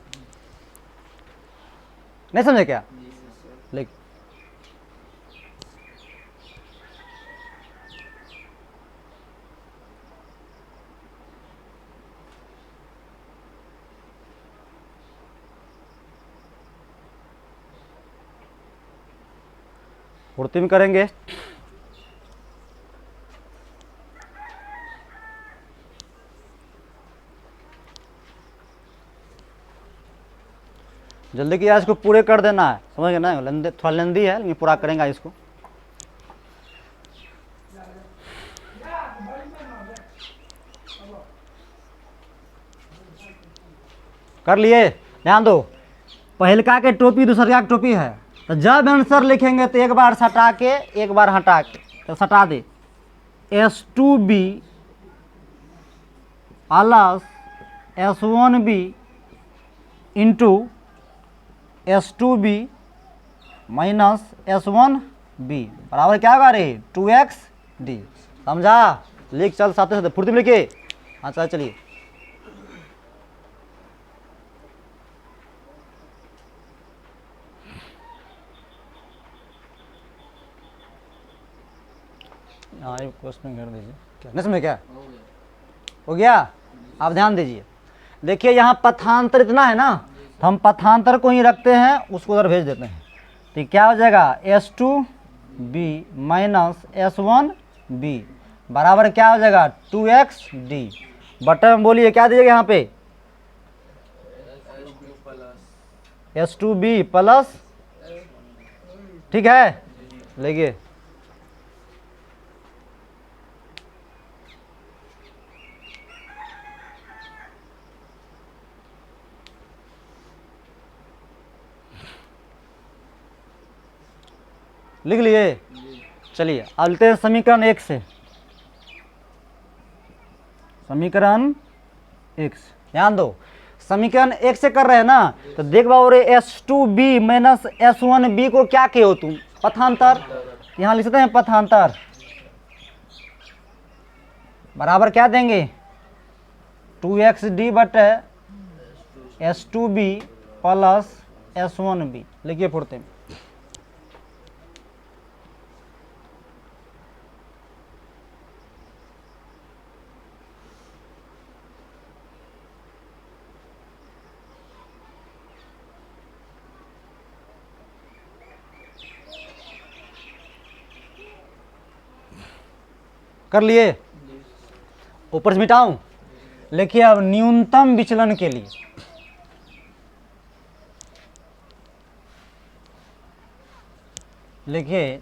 नहीं समझे क्या, लिख। फुर्ती में करेंगे। जल्दी किया, इसको पूरे कर देना है, समझ गए ना, लेंदी, थोड़ा लेंदी है लेकिन पूरा करेंगे इसको। कर लिए, ध्यान दो, पहलका के टोपी दूसरका के टोपी है, तो जब आंसर लिखेंगे तो एक बार सटा के एक बार हटा के, तो सटा दे S2B plus S1B into S2B minus S1B बराबर क्या होगा रे, 2XD। समझा, लिख चल साथ साथ फुर्ती में लिखिए। अच्छा चलिए, हाँ ये क्वेश्चन कर दीजिए, क्या नहीं समझे क्या हो गया। आप ध्यान दीजिए, देखिए यहाँ पथांतर इतना है ना, तो हम पथांतर को ही रखते हैं, उसको उधर भेज देते हैं, तो क्या हो जाएगा, S2B माइनस S1B बराबर क्या हो जाएगा, 2XD। बटन में बोलिए क्या दीजिएगा यहाँ पे, S2B प्लस, ठीक है, लेंगे लिख लिए? चलिए अब लेते हैं समीकरण 1 से। समीकरण 1 से ध्यान दो, समीकरण 1 से कर रहे हैं ना, तो देख बाबू रे S2B माइनस S1B को क्या कहे हो तुम? पथांतर। यहाँ लिख सकते हैं पथांतर बराबर क्या देंगे? 2xd बटे S2B प्लस S1B। लिखिए फुर्ते में। कर लिए? ऊपर से मिटाऊं? लिखिए अब न्यूनतम विचलन के लिए लिखिए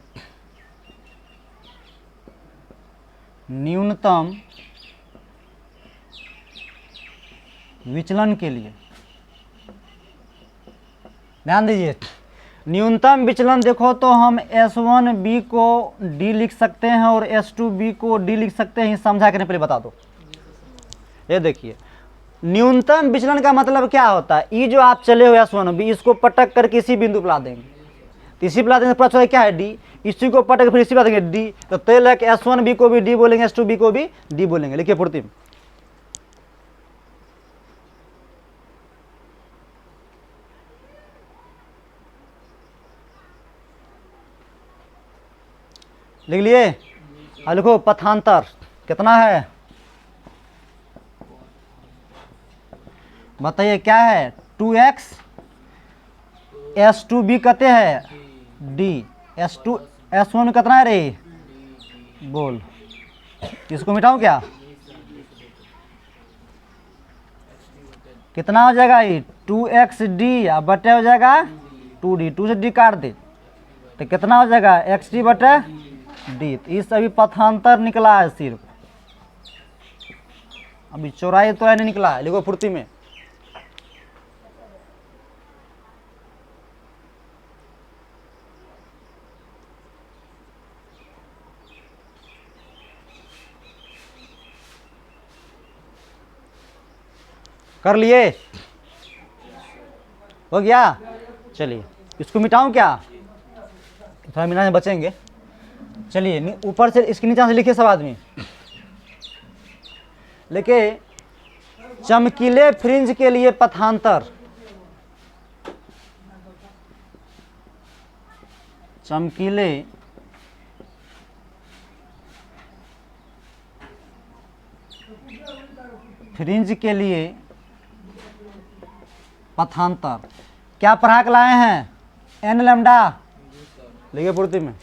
न्यूनतम विचलन के लिए ध्यान दीजिए। न्यूनतम विचलन देखो तो हम S1B को D लिख सकते हैं और S2B को D लिख सकते हैं। समझा करने पहले बता दो। ये देखिए न्यूनतम विचलन का मतलब क्या होता है? ये जो आप चले हो S1B, इसको पटक कर किसी बिंदु पर ला देंगे, तो इसी पर ला देंगे, पता चला क्या है D। इसी को पटक फिर इसी पर ला देंगे D, तो तेल है कि S1B को भी D बोलेंगे, S2B को भी D बोलेंगे। लिखिए पूर्ति में। लिख लिए? अब लिखो पथांतर कितना है? बताइए क्या है? 2x S2B कहते हैं D, S1 कितना है रे? बोल, इसको मिटाऊं क्या? कितना हो जाएगा ये? 2xd अब बटे हो जाएगा 2d, 2 से d काट दे तो कितना हो जाएगा? xd बटे d। तो इस अभी पथांतर निकला है सिर्फ, अभी चौराई तो नहीं निकला है। लिखो फुर्ती में। कर लिए? हो गया? चलिए इसको मिटाऊं क्या? थोड़ा मिटाने बचेंगे। चलिए ऊपर से इसके नीचे से लिखिए सब आदमी। लिखे चमकीले फ्रिंज के लिए पथांतर। चमकीले फ्रिंज के लिए पथांतर क्या पढ़ा के लाए हैं? N lambda. लिखिए पूर्ति में।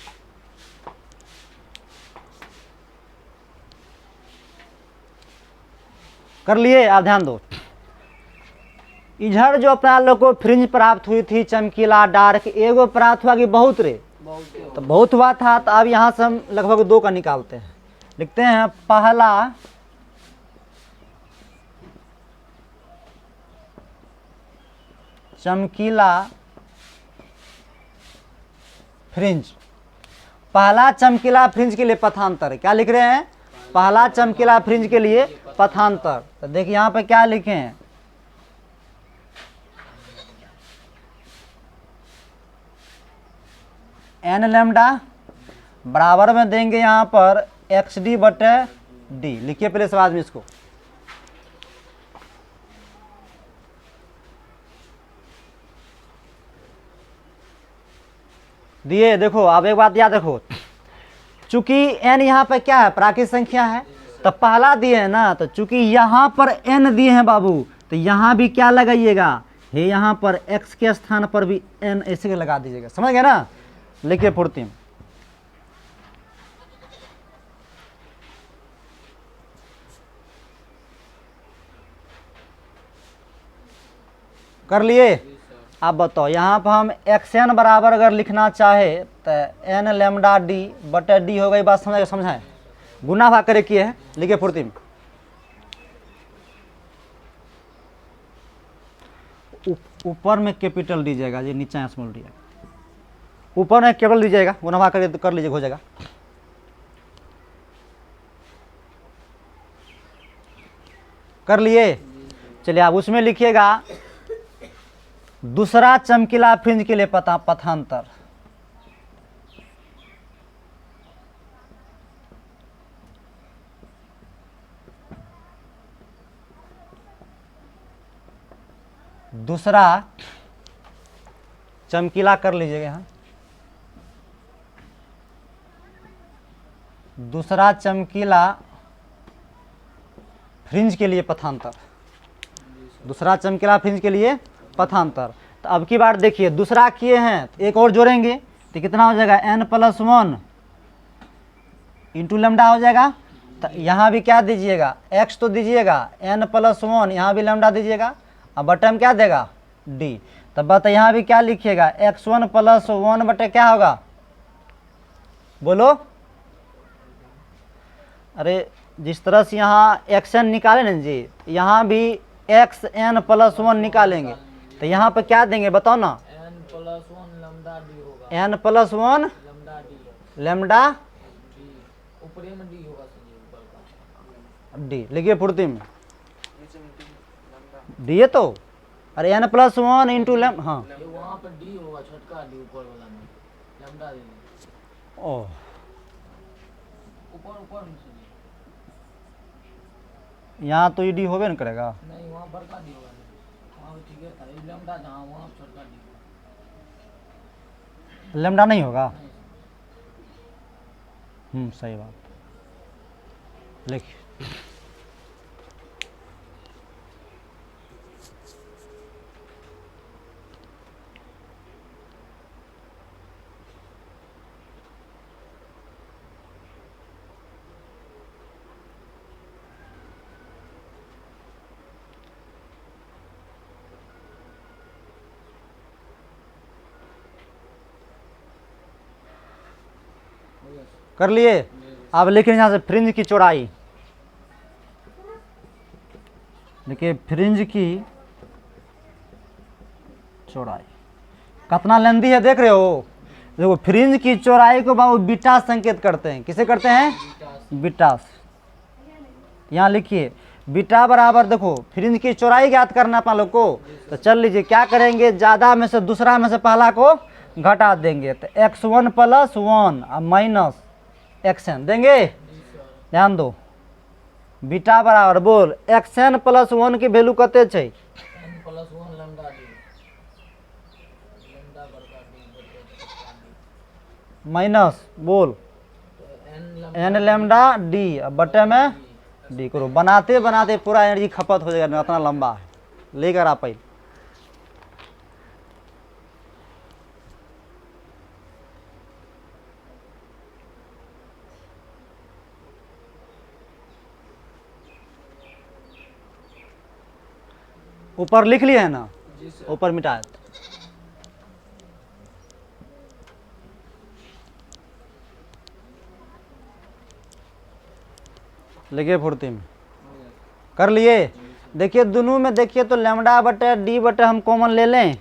कर लिए? आप ध्यान दो। इधर जो अपना लोग को फ्रिंज प्राप्त हुई थी चमकीला डार्क, एगो प्राप्त हुआ कि बहुत रे? तो बहुत हुआ था। तो अब यहाँ से हम लगभग 2 का निकालते हैं। लिखते हैं पहला चमकीला फ्रिंज, पहला चमकीला फ्रिंज के लिए पथांतर। क्या लिख रहे हैं? पहला चमकीला फ्रिंज के लिए पथांतर। तो देखिए यहाँ पे क्या लिखे हैं? एन लैम्डा बराबर में देंगे यहाँ पर XD बटे D। लिखिए पहले सवाल में इसको। दिए? देखो अब एक बात याद रखो, चूंकि n यहाँ पे क्या है? प्राकृतिक संख्या है, तो पहला दिए है ना, तो चूंकि यहाँ पर n दिए हैं बाबू, तो यहाँ भी क्या लगाइएगा? हे यहाँ पर x के स्थान पर भी n ऐसे लगा दीजिएगा। समझ गए ना? लिखिए फुर्ती में। कर लिए? आप बताओ यहाँ पर हम xn बराबर अगर लिखना चाहे तो n लैम्डा d बटे d हो गई। बात समझाएं? गुना भाग करे किए है। लिखिए फुर्ती में। ऊपर में कैपिटल डी जाएगा जी, नीचे स्मॉल डी। ऊपर में केबल लीजिएगा, वो नवा कर लीजिएगा, हो जाएगा। कर लिए? चलिए आप उसमें लिखिएगा दूसरा चमकीला फ्रिंज के लिए पथांतर। दूसरा चमकीला कर लीजिएगा यहाँ, दूसरा चमकीला फ्रिंज के लिए पथांतर, दूसरा चमकीला फ्रिंज के लिए पथांतर। तो अब की बार देखिए दूसरा किए हैं तो एक और जोड़ेंगे तो कितना हो जाएगा, n+1 इंटू लेमडा हो जाएगा। तो यहाँ भी क्या दीजिएगा, x तो दीजिएगा, n+1 यहाँ भी लेमडा दीजिएगा, अब बटे में क्या देगा, d। तब बता यहाँ भी क्या लिखिएगा, x1 + 1 बटे क्या होगा, बोलो। अरे जिस तरह से यहाँ xn निकाले ना जी, यहाँ भी xn+1 निकालेंगे तो यहाँ पर क्या देंगे बताओ ना, n+1 लैम्डा डी होगा, n+1 lambda D, lambda D ऊपरे में डी होगा सर, ऊपर का डी लिखिए फुर्ती में, डी है तो, अरे n+1 इंटू लेम, हाँ ये वहाँ पर डी होगा, छोटका डी ऊपर वाला में, लैम्डा डी ओह ऊपर में सर, यहाँ तो ये डी होबे न करेगा, नहीं वहाँ बड़का डी होगा, वहाँ भी ठीक है था, ये लैम्डा जहाँ वहाँ छोटका डी होगा, लेमडा नहीं होगा। नहीं सही बात, लिख। कर लिए? अब लिखिए यहाँ से फ्रिंज की चौड़ाई, देखिए फ्रिंज की चौड़ाई कितना लेंदी है देख रहे हो। देखो फ्रिंज की चौड़ाई को बाबू बीटा संकेत करते हैं, किसे करते हैं, बीटा से। यहाँ लिखिए बीटा बराबर, देखो फ्रिंज की चौड़ाई ज्ञात करना अपना लोग को, तो चल लीजिए क्या करेंगे, ज़्यादा में से दूसरा में से पहला को घटा देंगे, तो x1 + 1 माइनस xn देंगे। ध्यान दो, बीटा बराबर बोल xn + 1 की वैल्यू कते छै, n+1 लैम्डा डी, लैम्डा बड़का डी माइनस बोल n n लेमडा डी, बटे में डी करो। बनाते बनाते पूरा एनर्जी खपत हो जाएगा, इतना लंबा है, लेकर आ पाई। ऊपर लिख लिए है ना, ऊपर मिटाए, लिखिए फुर्ती में। कर लिए? देखिए दोनों में देखिए तो लेमडा बटे डी बटे हम कॉमन ले लें,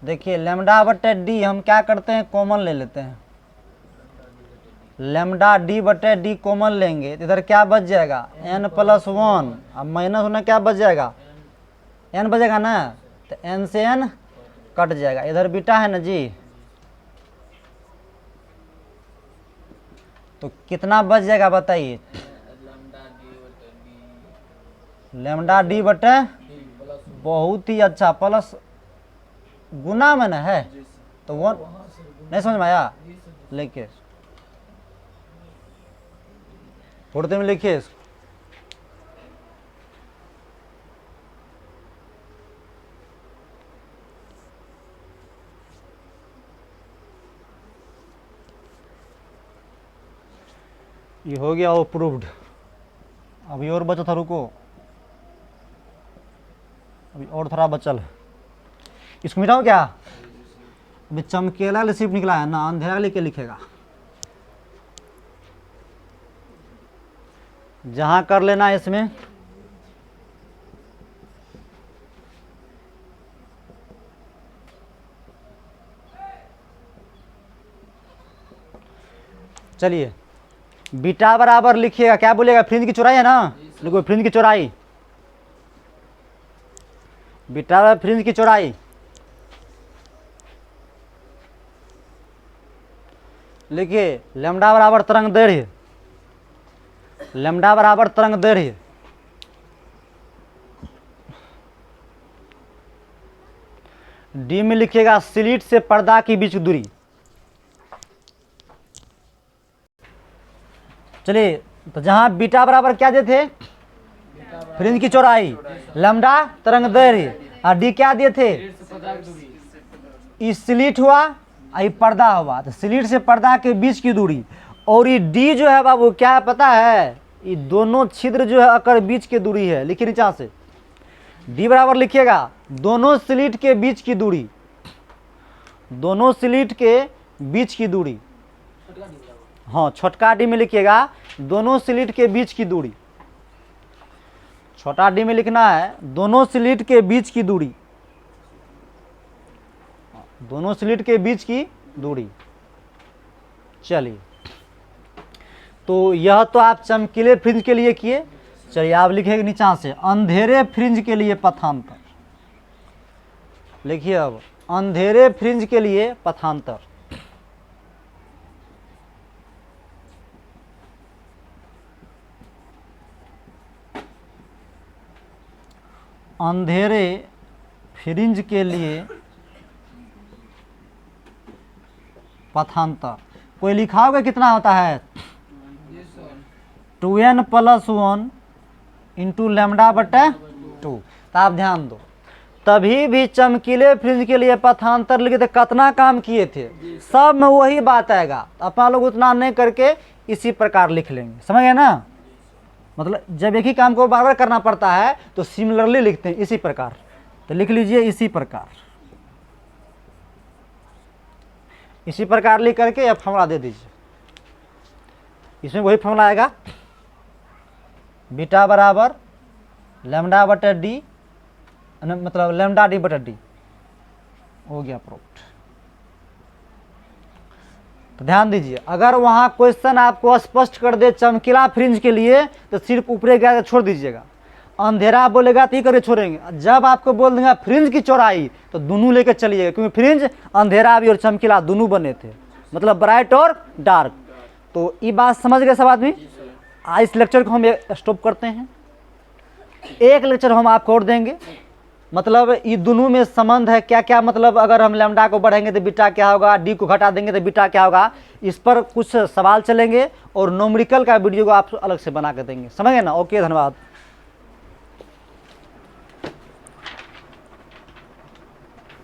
देखिए लेमडा बटे डी हम क्या करते हैं, कॉमन ले लेते हैं, लेमडा डी बटे डी कॉमन लेंगे तो इधर क्या बच जाएगा, n+1, अब माइनस होना क्या बच जाएगा, n बचेगा ना, तो n से n कट जाएगा, इधर बीटा है ना जी, तो कितना बच जाएगा बताइए, लेमडा डी बटे, बहुत ही अच्छा, प्लस गुना में ना है तो 1 नहीं समझ में आया, लिखिए फुर्ती में लिखिए इसको। ये हो गया वो प्रूव्ड। अभी और बचा था, रुको अभी और थोड़ा बचल है, इसको मिटाओ क्या, अभी चमकेला रिसिप्ट निकला है ना, अंधेरा लेके लिखेगा, जहां कर लेना इसमें, चलिए बीटा बराबर लिखिएगा, क्या बोलेगा, फ्रिंज की चौड़ाई है ना, लिखो फ्रिंज की चौड़ाई, बीटा बराबर फ्रिंज की चौड़ाई, लिखिए लैम्डा बराबर तरंग दैर्घ्य, लैम्डा बराबर तरंग दैर्घ्य, डी में लिखिएगा स्लिट से पर्दा की बीच की दूरी। चलिए तो जहां बीटा बराबर क्या दिए थे, फ्रिंज की चौड़ाई, लैम्डा तरंग दैर्घ्य, और डी क्या दिए थे, ई स्लिट हुआ, ये पर्दा हुआ, तो स्लिट से पर्दा के बीच की दूरी, और ये डी जो है बाबू क्या है पता है, ये दोनों छिद्र जो है अकर बीच की दूरी है, लिखिए नीचे से डी बराबर लिखिएगा दोनों स्लिट के बीच की दूरी, दोनों स्लिट के बीच की दूरी, हाँ छोटका डी में लिखिएगा दोनों स्लिट के बीच की दूरी, छोटा डी में लिखना है दोनों स्लिट के बीच की दूरी, दोनों स्लिट के बीच की दूरी। चलिए तो यह तो आप चमकीले फ्रिंज के लिए किए। चलिए आप लिखेंगे नीचा से अंधेरे फ्रिंज के लिए पथांतर, लिखिए अब अंधेरे फ्रिंज के लिए पथांतर, अंधेरे फ्रिंज के लिए पथांतर। कोई लिखा होगा कितना होता है, 2n+1 इंटू लैम्डा बटे 2। तो आप ध्यान दो, तभी भी चमकीले फ्रिंज के लिए पथांतर लिखे थे, कितना काम किए थे, सब में वही बात आएगा, अपना लोग उतना नहीं करके इसी प्रकार लिख लेंगे, समझ गए ना, मतलब जब एक ही काम को बार बार करना पड़ता है तो सिमिलरली लिखते हैं इसी प्रकार। तो लिख लीजिए इसी प्रकार, इसी प्रकार लिख करके अब फॉर्मूला दे दीजिए, इसमें वही फॉर्मूला आएगा बीटा बराबर लैम्डा बटे डी, मतलब लैम्डा डी बटे डी, हो गया प्रूफ्ड। तो ध्यान दीजिए अगर वहां क्वेश्चन आपको स्पष्ट कर दे चमकीला फ्रिंज के लिए तो सिर्फ ऊपरे गया छोड़ दीजिएगा, अंधेरा बोलेगा तो ही करके छोड़ेंगे, जब आपको बोल देंगे फ्रिंज की चौड़ाई तो दोनों लेकर चलिएगा, क्योंकि फ्रिंज अंधेरा भी और चमकीला दोनों बने थे, मतलब ब्राइट और डार्क। तो ये बात समझ गए सब आदमी। आज इस लेक्चर को हम स्टॉप करते हैं, एक लेक्चर हम आपको और देंगे, मतलब ये दोनों में संबंध है क्या क्या, मतलब अगर हम लैम्डा को बढ़ाएंगे तो बीटा क्या होगा, डी को घटा देंगे तो बीटा क्या होगा, इस पर कुछ सवाल चलेंगे और न्यूमेरिकल का वीडियो को आप अलग से बना के देंगे, समझ गए ना। ओके धन्यवाद।